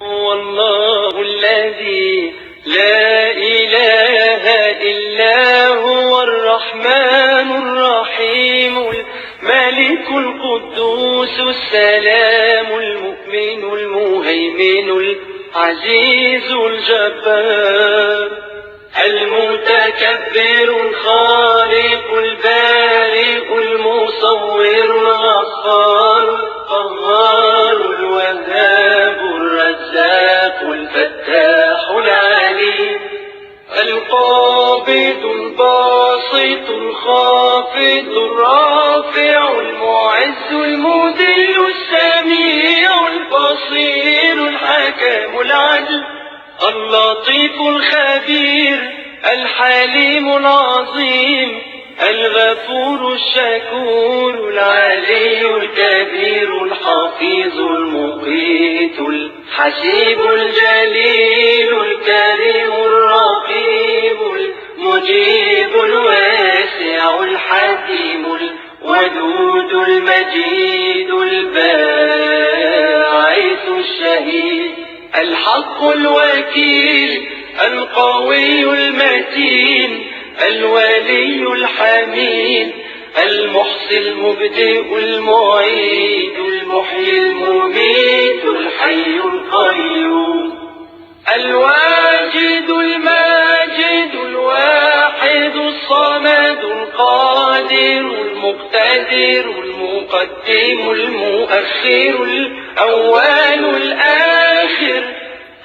هو الله الذي لا إله إلا هو الرحمن الرحيم الملك القدوس السلام المؤمن المهيمن العزيز الجبار المتكبر الخالق البارئ المصور الغفار القهار الوهاب الرزاق الفتاح العليم القابض الباسط الخافض الرافع المعز المذل السميع البصير الحكم العدل اللطيف الخبير الحليم العظيم الغفور الشكور العلي الكبير الحفيظ المقيت الحسيب الجليل الكريم الرقيب المجيب الواسع الحكيم الودود المجيد الباعث الشهيد الحق الوكيل القوي المتين الولي الحميد المحصي المبدئ المعيد المحيي المميت الحي القيوم الواجد الماجد الواحد الصمد القادر المقتدر المقدم المؤخر الأول الآخر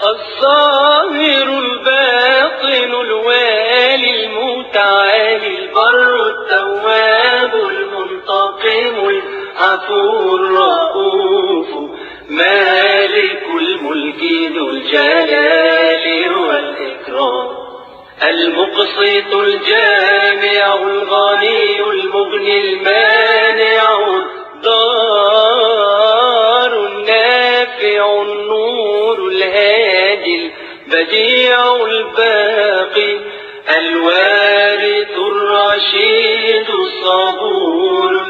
الظاهر الباطن الوالي المتعالي البر التواب المنتقم العفو الرؤوف مالك الملك ذو الجلال والإكرام المقسط الجامع الغني المغني المانع الضار النافع النور الهادي البديع الباقي الوارث الرشيد الصبور